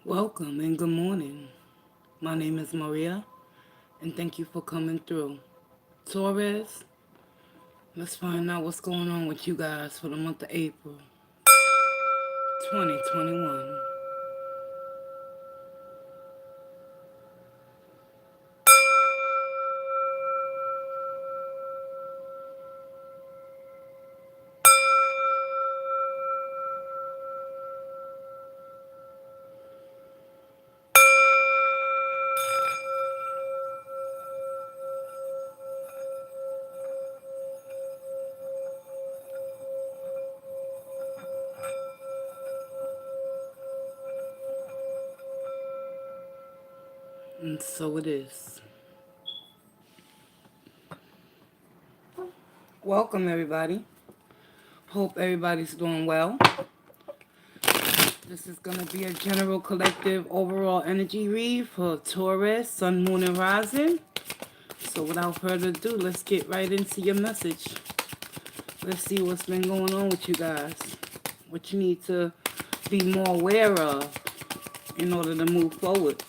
Welcome and good morning. My name is Maria, and thank you for coming through. Taurus, let's find out what's going on with you guys for the month of April 2021. And so it is. Welcome, everybody. Hope everybody's doing well. This is going to be a general collective overall energy read for Taurus, Sun, Moon, and Rising. So without further ado, let's get right into your message. Let's see what's been going on with you guys. What you need to be more aware of in order to move forward.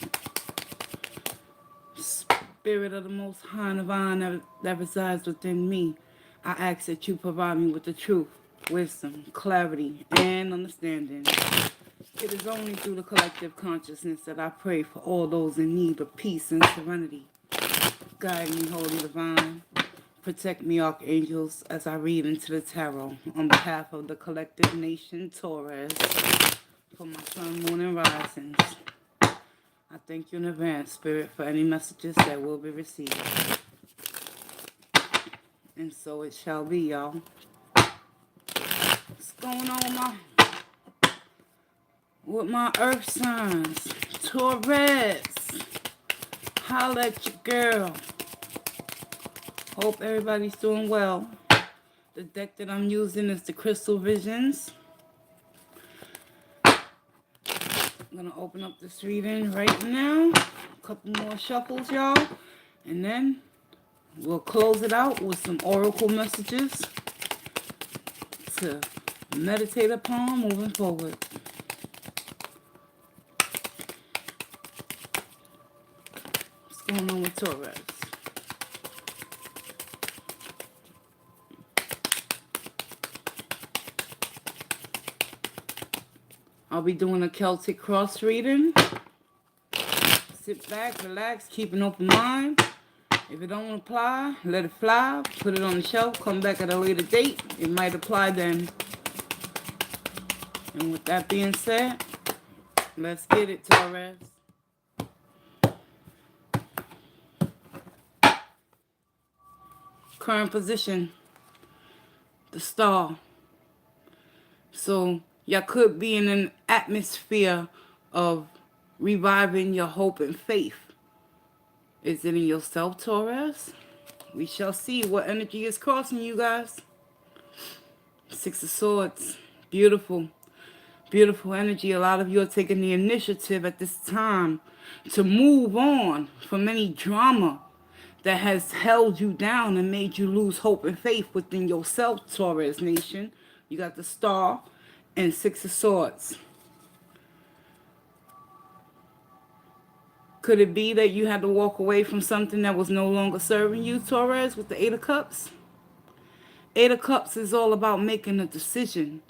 Spirit of the Most High Divine that resides within me, I ask that you provide me with the truth, wisdom, clarity, and understanding. It is only through the collective consciousness that I pray for all those in need of peace and serenity. Guide me, Holy Divine. Protect me, Archangels, as I read into the tarot on behalf of the collective nation Taurus for my Sun, Moon, and Risings. I thank you in advance, Spirit, for any messages that will be received. And so it shall be, y'all. What's going on with my earth signs? Taurus. Holla at your girl. Hope everybody's doing well. The deck that I'm using is the Crystal Visions. I'm going to open up this reading right now. A couple more shuffles, y'all. And then we'll close it out with some oracle messages to meditate upon moving forward. What's going on with Taurus? I'll be doing a Celtic cross reading. Sit back, relax, keep an open mind. If it don't apply, let it fly. Put it on the shelf, come back at a later date. It might apply then. And with that being said, let's get it, Taurus. Current position, the star. So y'all could be in an atmosphere of reviving your hope and faith. Is it in yourself, Taurus? We shall see what energy is crossing you guys. Six of Swords. Beautiful. Beautiful energy. A lot of you are taking the initiative at this time to move on from any drama that has held you down and made you lose hope and faith within yourself, Taurus Nation. You got the Star and Six of Swords. Could it be that you had to walk away from something that was no longer serving you, Taurus, with the Eight of Cups? Eight of Cups is all about making a decision,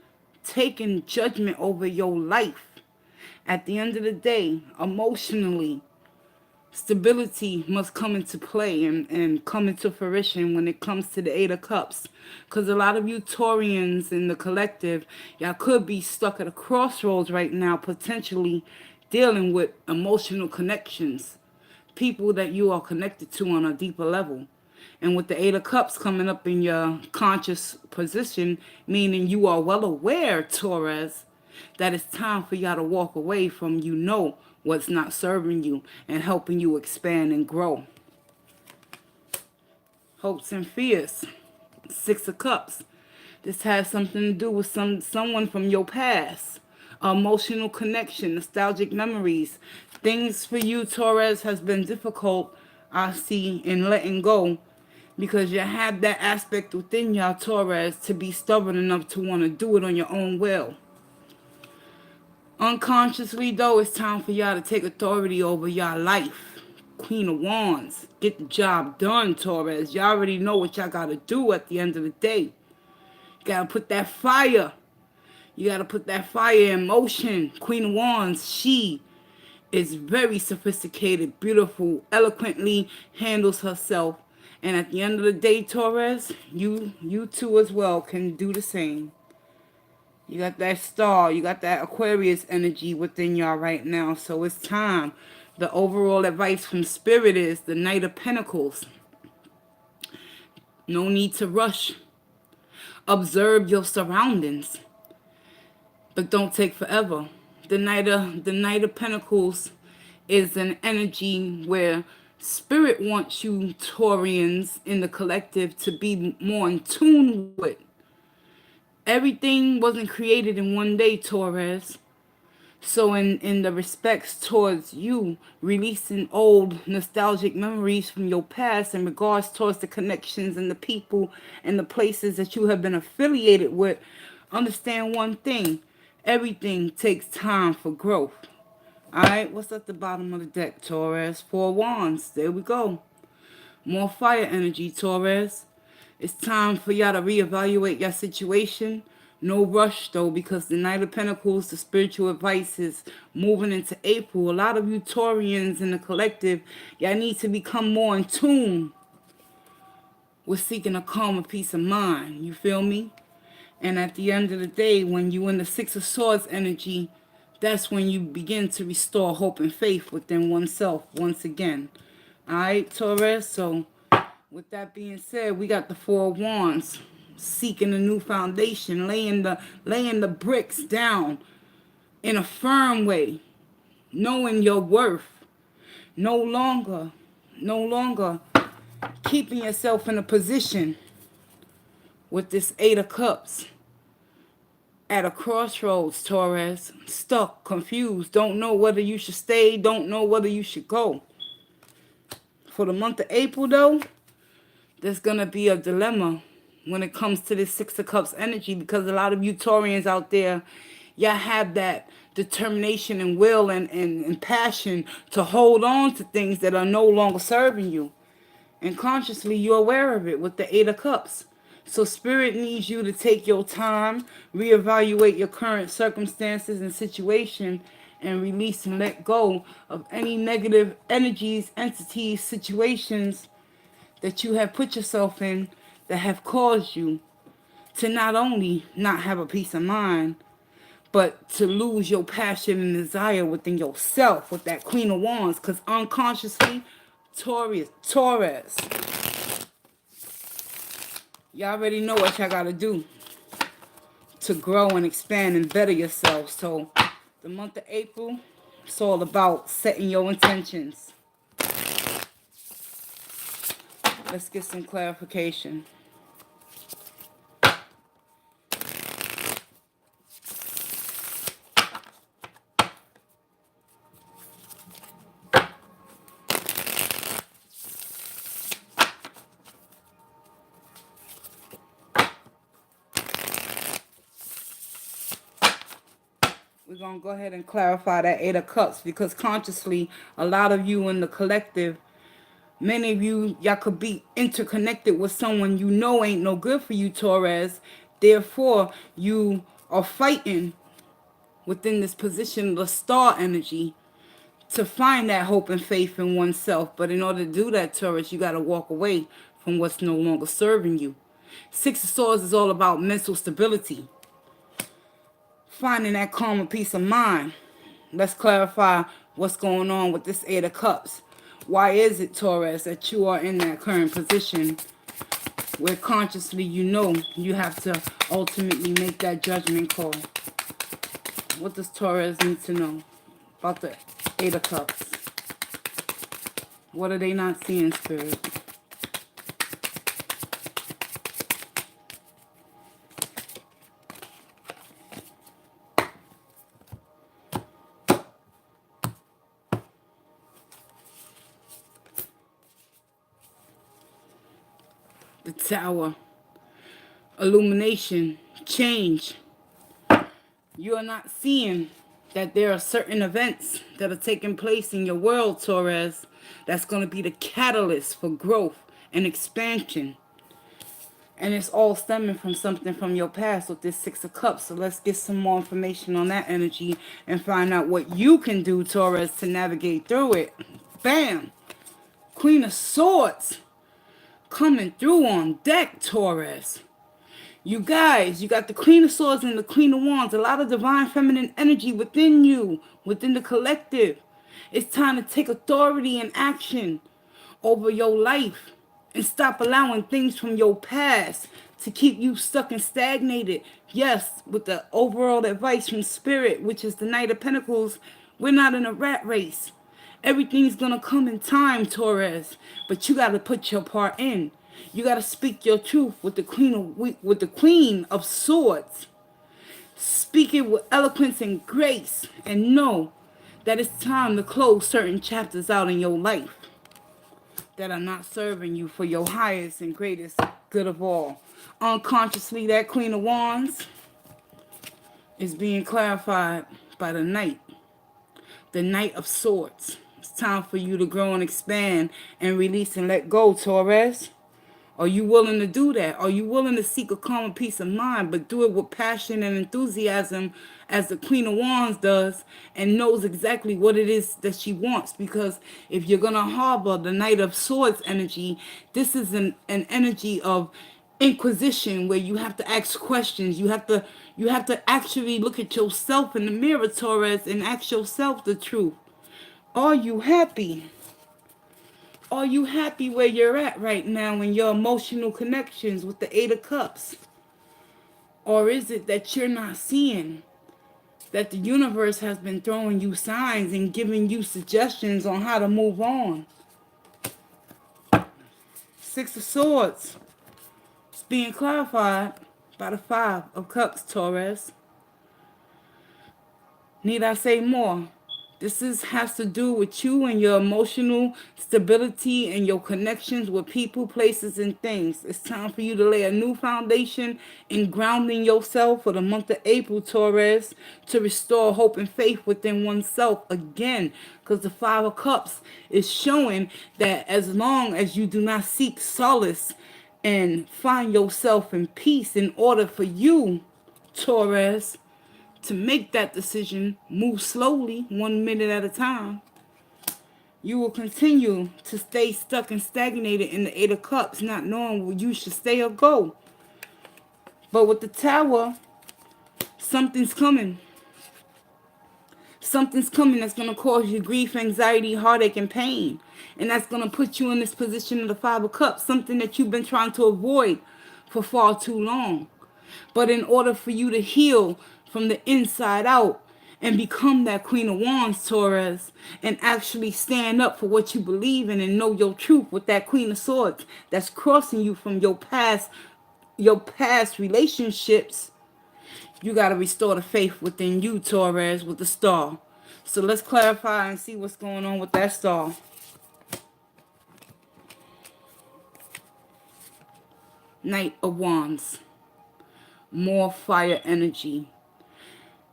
taking judgment over your life. At the end of the day, emotionally, stability must come into play and come into fruition when it comes to the Eight of Cups. Because a lot of you Taurians in the collective, y'all could be stuck at a crossroads right now, potentially dealing with emotional connections. People that you are connected to on a deeper level. And with the Eight of Cups coming up in your conscious position, meaning you are well aware, Taurus, that it's time for y'all to walk away from what's not serving you and helping you expand and grow. Hopes and fears. Six of Cups. This has something to do with someone from your past. Emotional connection, nostalgic memories. Things for you, Taurus, has been difficult, I see, in letting go. Because you have that aspect within y'all, Taurus, to be stubborn enough to want to do it on your own will. Unconsciously, though, it's time for y'all to take authority over y'all life. Queen of Wands. Get the job done, Taurus. Y'all already know what y'all got to do at the end of the day. You got to put that fire. You got to put that fire in motion. Queen of Wands, she is very sophisticated, beautiful, eloquently handles herself. And at the end of the day, Taurus, you too as well can do the same. You got that star, you got that Aquarius energy within y'all right now. So it's time. The overall advice from Spirit is the Knight of Pentacles. No need to rush. Observe your surroundings, but don't take forever. The Knight of Pentacles is an energy where Spirit wants you Taurians in the collective to be more in tune with. Everything wasn't created in one day, Taurus. So in the respects towards you, releasing old nostalgic memories from your past in regards towards the connections and the people and the places that you have been affiliated with, understand one thing. Everything takes time for growth. Alright, what's at the bottom of the deck, Taurus? 4 wands. There we go. More fire energy, Taurus. It's time for y'all to reevaluate your situation. No rush, though, because the Knight of Pentacles, the spiritual advice is moving into April. A lot of you Taurians in the collective, y'all need to become more in tune with seeking a calmer peace of mind. You feel me? And at the end of the day, when you in the Six of Swords energy, that's when you begin to restore hope and faith within oneself once again. Alright, Taurus? So, with that being said, we got the 4 wands. Seeking a new foundation, laying the bricks down in a firm way, knowing your worth. No longer keeping yourself in a position with this 8 of Cups. At a crossroads, Taurus, stuck, confused, don't know whether you should stay, don't know whether you should go. For the month of April, though, there's going to be a dilemma when it comes to this 6 of Cups energy, because a lot of you Taurians out there, y'all have that determination and will and passion to hold on to things that are no longer serving you. And consciously, you're aware of it with the 8 of Cups. So Spirit needs you to take your time, reevaluate your current circumstances and situation, and release and let go of any negative energies, entities, situations that you have put yourself in that have caused you to not only not have a peace of mind, but to lose your passion and desire within yourself with that Queen of Wands. Because unconsciously, Taurus, y'all already know what y'all got to do to grow and expand and better yourself. So the month of April, it's all about setting your intentions. Let's get some clarification. We're going to go ahead and clarify that 8 of Cups, because consciously, a lot of you in the collective, many of you, y'all could be interconnected with someone you know ain't no good for you, Taurus. Therefore, you are fighting within this position of the star energy to find that hope and faith in oneself. But in order to do that, Taurus, you got to walk away from what's no longer serving you. 6 of Swords is all about mental stability. Finding that calm and peace of mind. Let's clarify what's going on with this 8 of Cups. Why is it, Taurus, that you are in that current position where consciously you know you have to ultimately make that judgment call? What does Taurus need to know about the 8 of Cups? What are they not seeing, Spirit? The Tower. Illumination. Change. You are not seeing that there are certain events that are taking place in your world, Taurus, that's going to be the catalyst for growth and expansion. And it's all stemming from something from your past with this Six of Cups. So let's get some more information on that energy and find out what you can do, Taurus, to navigate through it. Bam! Queen of Swords coming through on deck, Taurus. You guys, you got the Queen of Swords and the Queen of Wands. A lot of divine feminine energy within you, within the collective. It's time to take authority and action over your life and stop allowing things from your past to keep you stuck and stagnated. Yes, with the overall advice from Spirit, which is the Knight of Pentacles, we're not in a rat race. Everything's gonna come in time, Taurus, but you gotta put your part in. You gotta speak your truth with the Queen of Swords. Speak it with eloquence and grace, and know that it's time to close certain chapters out in your life that are not serving you for your highest and greatest good of all. Unconsciously, that Queen of Wands is being clarified by the Knight of Swords. It's time for you to grow and expand and release and let go, Taurus. Are you willing to do that? Are you willing to seek a calm peace of mind, but do it with passion and enthusiasm as the Queen of Wands does, and knows exactly what it is that she wants? Because if you're going to harbor the Knight of Swords energy, this is an energy of inquisition where you have to ask questions. You have to actually look at yourself in the mirror, Taurus, and ask yourself the truth. Are you happy? Are you happy where you're at right now in your emotional connections with the Eight of Cups? Or is it that you're not seeing that the universe has been throwing you signs and giving you suggestions on how to move on? Six of Swords. It's being clarified by the Five of Cups, Taurus. Need I say more? This has to do with you and your emotional stability and your connections with people, places, and things. It's time for you to lay a new foundation in grounding yourself for the month of April, Taurus, to restore hope and faith within oneself again. Because the Five of Cups is showing that as long as you do not seek solace and find yourself in peace, in order for you, Taurus, to make that decision, move slowly, 1 minute at a time, you will continue to stay stuck and stagnated in the Eight of Cups, not knowing where you should stay or go. But with the Tower, something's coming. Something's coming that's going to cause you grief, anxiety, heartache, and pain. And that's going to put you in this position of the Five of Cups, something that you've been trying to avoid for far too long. But in order for you to heal from the inside out and become that Queen of Wands, Taurus, and actually stand up for what you believe in and know your truth with that Queen of Swords that's crossing you from your past relationships, you got to restore the faith within you, Taurus, with the Star. So let's clarify and see what's going on with that Star. Knight of Wands. More fire energy.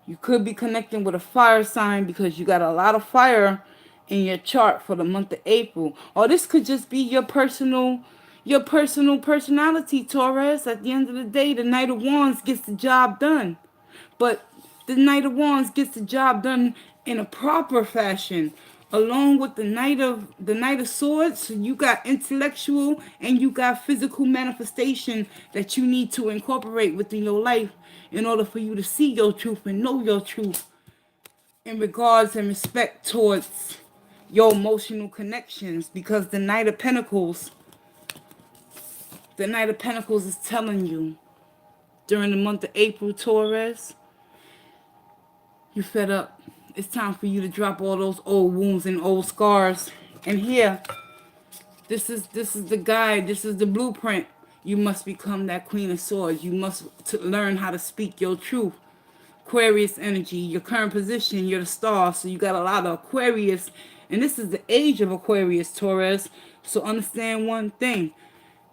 You could be connecting with a fire sign because you got a lot of fire in your chart for the month of April. Or this could just be your personal personality, Taurus. At the end of the day, the Knight of Wands gets the job done. But the Knight of Wands gets the job done in a proper fashion. Along with the Knight of Swords, you got intellectual and you got physical manifestation that you need to incorporate within your life in order for you to see your truth and know your truth in regards and respect towards your emotional connections. Because the Knight of Pentacles is telling you during the month of April, Taurus, you fed up. It's time for you to drop all those old wounds and old scars. And here, this is the guide. This is the blueprint. You must become that Queen of Swords. You must learn how to speak your truth. Aquarius energy, your current position, you're the Star. So you got a lot of Aquarius. And this is the age of Aquarius, Taurus. So understand one thing.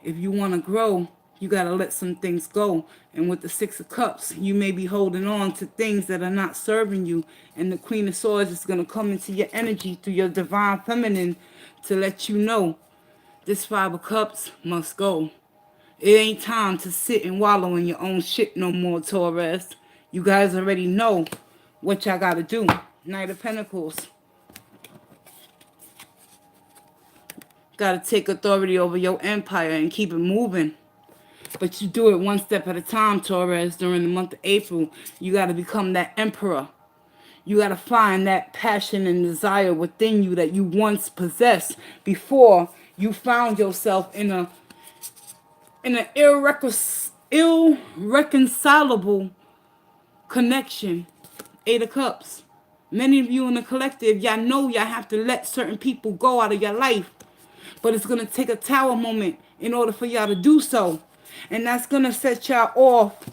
If you want to grow, You got to let some things go. And with the Six of Cups, you may be holding on to things that are not serving you. And the Queen of Swords is going to come into your energy through your divine feminine to let you know this Five of Cups must go. It ain't time to sit and wallow in your own shit no more, Taurus. You guys already know what y'all got to do. Knight of Pentacles. Got to take authority over your empire and keep it moving. But you do it one step at a time, Taurus. During the month of April, you got to become that emperor. You got to find that passion and desire within you that you once possessed before you found yourself in an irreconcilable connection. Eight of Cups. Many of you in the collective, y'all know y'all have to let certain people go out of your life. But it's going to take a tower moment in order for y'all to do so. And that's going to set y'all off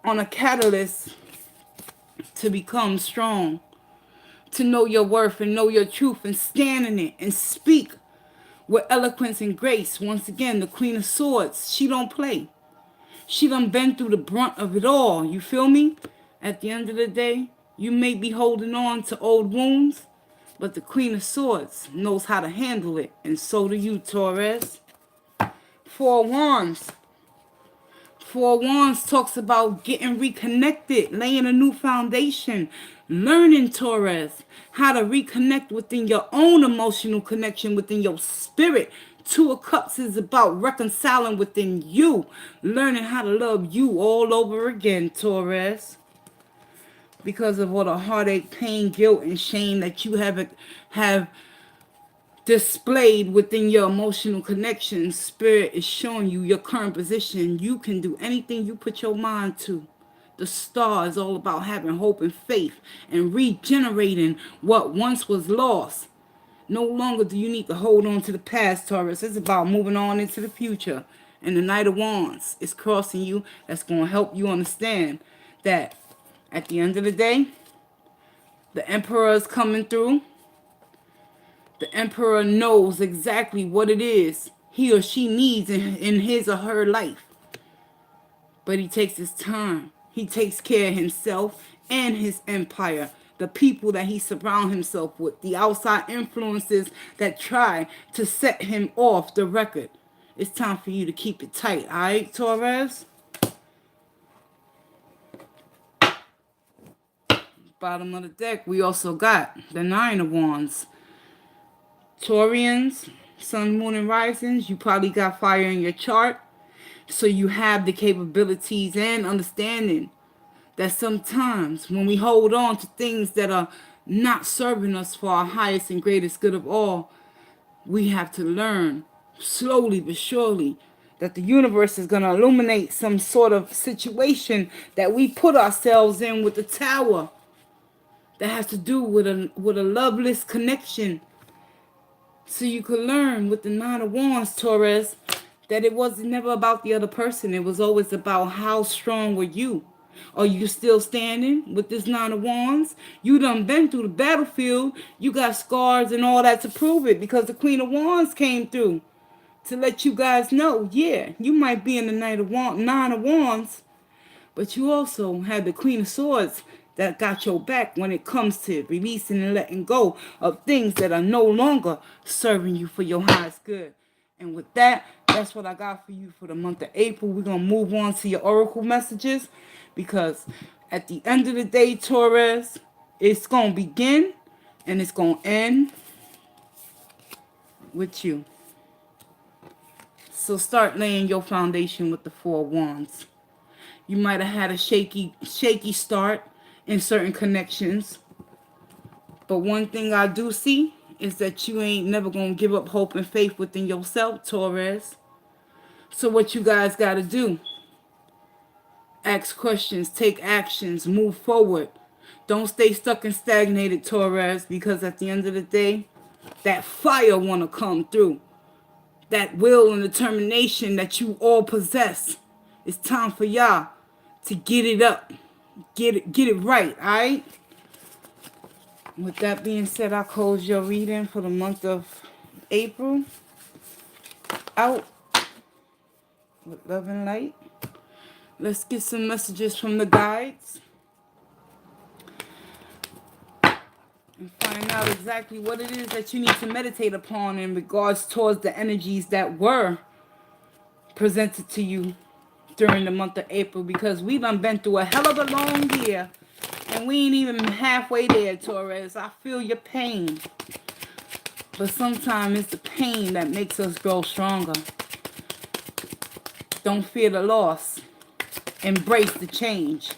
on a catalyst to become strong. To know your worth and know your truth and stand in it and speak with eloquence and grace. Once again, the Queen of Swords, she don't play. She done been through the brunt of it all. You feel me? At the end of the day, you may be holding on to old wounds, but the Queen of Swords knows how to handle it. And so do you, Taurus. Four of Wands. Four of Wands talks about getting reconnected, laying a new foundation, learning, Taurus, how to reconnect within your own emotional connection within your spirit. Two of Cups is about reconciling within you, learning how to love you all over again, Taurus. Because of all the heartache, pain, guilt, and shame that you have displayed within your emotional connection, Spirit is showing you your current position. You can do anything you put your mind to. The star is all about having hope and faith and regenerating what once was lost. No longer do you need to hold on to the past, Taurus. It's about moving on into the future. And the Knight of Wands is crossing you. That's going to help you understand that at the end of the day, the Emperor is coming through. The Emperor knows exactly what it is he or she needs in his or her life. But he takes his time. He takes care of himself and his empire. The people that he surrounds himself with. The outside influences that try to set him off the record. It's time for you to keep it tight. Alright, Taurus? Bottom of the deck, we also got the Nine of Wands. Taurians, Sun, Moon, and Risings, you probably got fire in your chart. So you have the capabilities and understanding that sometimes when we hold on to things that are not serving us for our highest and greatest good of all, we have to learn slowly but surely that the universe is going to illuminate some sort of situation that we put ourselves in with the tower that has to do with a loveless connection. So you could learn with the Nine of Wands, Taurus, that it was never about the other person. It was always about how strong were you. Are you still standing with this Nine of Wands? You done been through the battlefield. You got scars and all that to prove it because the Queen of Wands came through to let you guys know, yeah, you might be in the Nine of Wands, but you also had the Queen of Swords that got your back when it comes to releasing and letting go of things that are no longer serving you for your highest good. And with that, that's what I got for you for the month of April. We're going to move on to your oracle messages because at the end of the day, Taurus, it's going to begin and it's going to end with you. So start laying your foundation with the Four of Wands. You might have had a shaky start in certain connections. But one thing I do see is that you ain't never going to give up hope and faith within yourself, Taurus. So what you guys got to do, ask questions, take actions, move forward. Don't stay stuck and stagnated, Taurus, because at the end of the day, that fire want to come through. That will and determination that you all possess. It's time for y'all to get it up. Get it right, alright? With that being said, I close your reading for the month of April. Out. with love and light. Let's get some messages from the guides and find out exactly what it is that you need to meditate upon in regards towards the energies that were presented to you during the month of April, because we done been through a hell of a long year and we ain't even halfway there, Taurus. I feel your pain, but sometimes it's the pain that makes us grow stronger. Don't fear the loss. Embrace the change.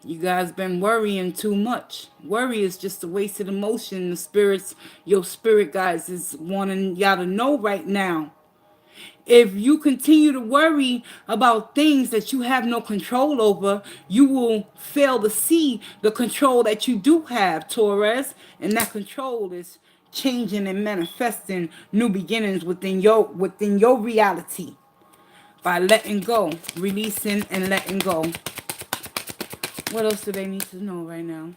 You guys been worrying too much. Worry is just a wasted emotion. The spirits, your spirit guides is wanting y'all to know right now. If you continue to worry about things that you have no control over, you will fail to see the control that you do have, Taurus. And that control is changing and manifesting new beginnings within your reality by letting go, releasing and letting go. What else do they need to know right now?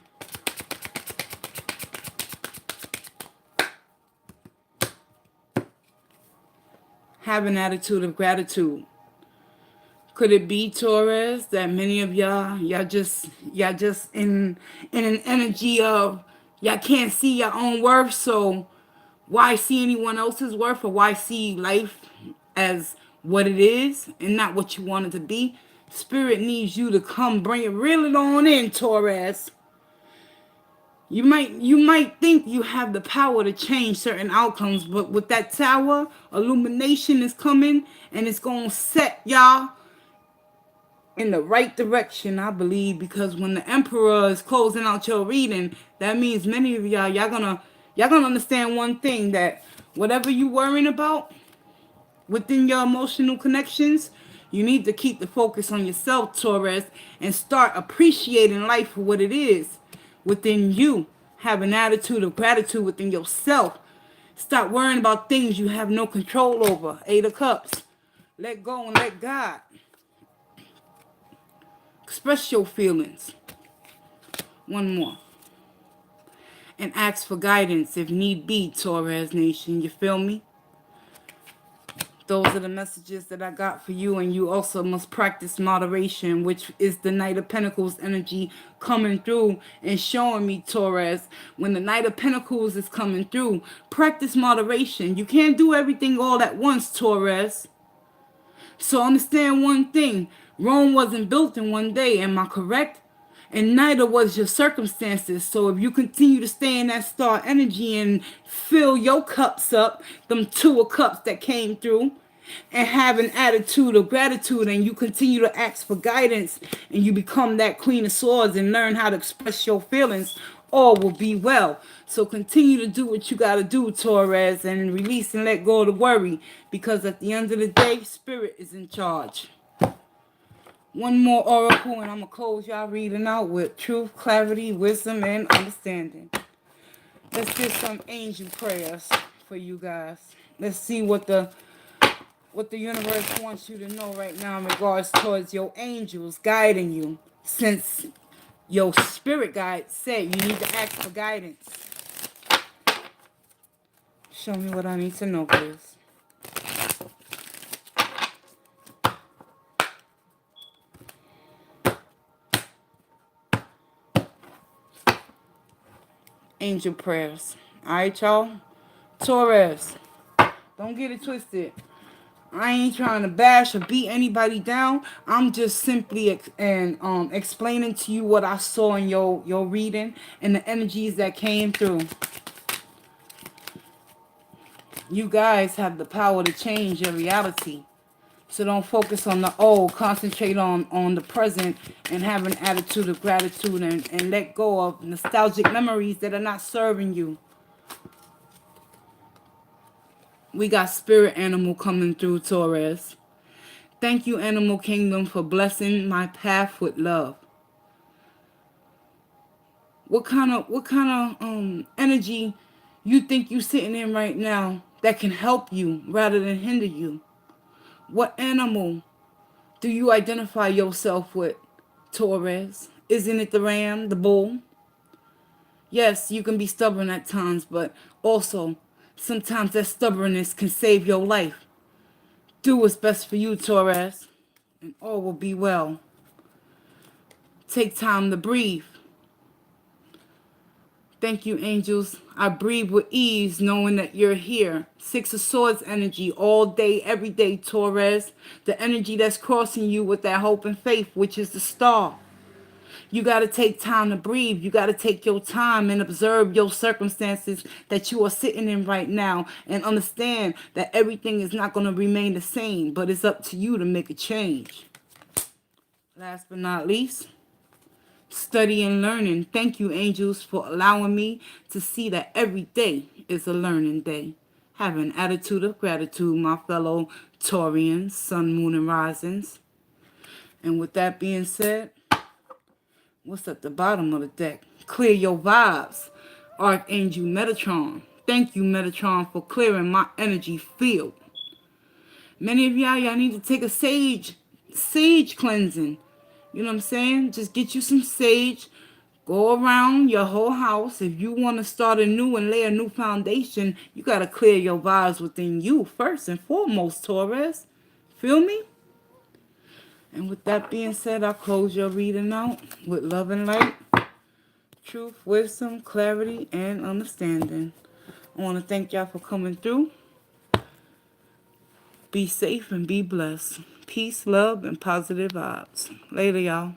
Have an attitude of gratitude. Could it be, Taurus, that many of y'all just in an energy of y'all can't see your own worth, so why see anyone else's worth, or why see life as what it is and not what you want it to be? Spirit needs you to come bring it, reel it on in, Taurus. You might think you have the power to change certain outcomes, but with that tower, illumination is coming and it's gonna set y'all in the right direction, I believe, because when the Emperor is closing out your reading, that means many of y'all gonna understand one thing, that whatever you worrying about within your emotional connections, you need to keep the focus on yourself, Taurus, and start appreciating life for what it is within you. Have an attitude of gratitude within yourself. Stop worrying about things you have no control over. Eight of Cups. Let go and let God. Express your feelings. One more. And ask for guidance if need be, Taurus Nation. You feel me? Those are the messages that I got for you. And you also must practice moderation, which is the Knight of Pentacles energy coming through and showing me, Taurus. When the Knight of Pentacles is coming through, practice moderation. You can't do everything all at once, Taurus. So understand one thing. Rome wasn't built in one day, am I correct? And neither was your circumstances. So if you continue to stay in that star energy and fill your cups up, them two of cups that came through, and have an attitude of gratitude, and you continue to ask for guidance, and you become that Queen of Swords and learn how to express your feelings, all will be well. So continue to do what you got to do, Taurus, and release and let go of the worry, because at the end of the day, Spirit is in charge. One more oracle, and I'm going to close y'all reading out with truth, clarity, wisdom, and understanding. Let's get some angel prayers for you guys. Let's see what the universe wants you to know right now in regards towards your angels guiding you. Since your spirit guide said you need to ask for guidance. Show me what I need to know, please. Angel prayers. Alright, y'all? Taurus, don't get it twisted. I ain't trying to bash or beat anybody down. I'm just simply explaining to you what I saw in your reading and the energies that came through. You guys have the power to change your reality. So don't focus on the old. Concentrate on the present and have an attitude of gratitude and let go of nostalgic memories that are not serving you. We got spirit animal coming through, Taurus. Thank you, Animal Kingdom, for blessing my path with love. What kind of energy you think you sitting in right now that can help you rather than hinder you? What animal do you identify yourself with, Taurus? Isn't it the ram, the bull? Yes, you can be stubborn at times, but also sometimes that stubbornness can save your life. Do what's best for you, Taurus, and all will be well. Take time to breathe. Thank you, angels. I breathe with ease knowing that you're here. Six of Swords energy all day, every day, Taurus. The energy that's crossing you with that hope and faith, which is the star. You got to take time to breathe. You got to take your time and observe your circumstances that you are sitting in right now and understand that everything is not going to remain the same, but it's up to you to make a change. Last but not least, study and learning. Thank you, angels, for allowing me to see that every day is a learning day. Have an attitude of gratitude, my fellow Taurians, sun, moon, and risings. And with that being said, what's at the bottom of the deck? Clear your vibes, Archangel Metatron. Thank you, Metatron, for clearing my energy field. Many of y'all need to take a sage cleansing. You know what I'm saying? Just get you some sage. Go around your whole house. If you want to start anew and lay a new foundation, you got to clear your vibes within you first and foremost, Taurus. Feel me? And with that being said, I'll close your reading out with love and light, truth, wisdom, clarity, and understanding. I want to thank y'all for coming through. Be safe and be blessed. Peace, love, and positive vibes. Later, y'all.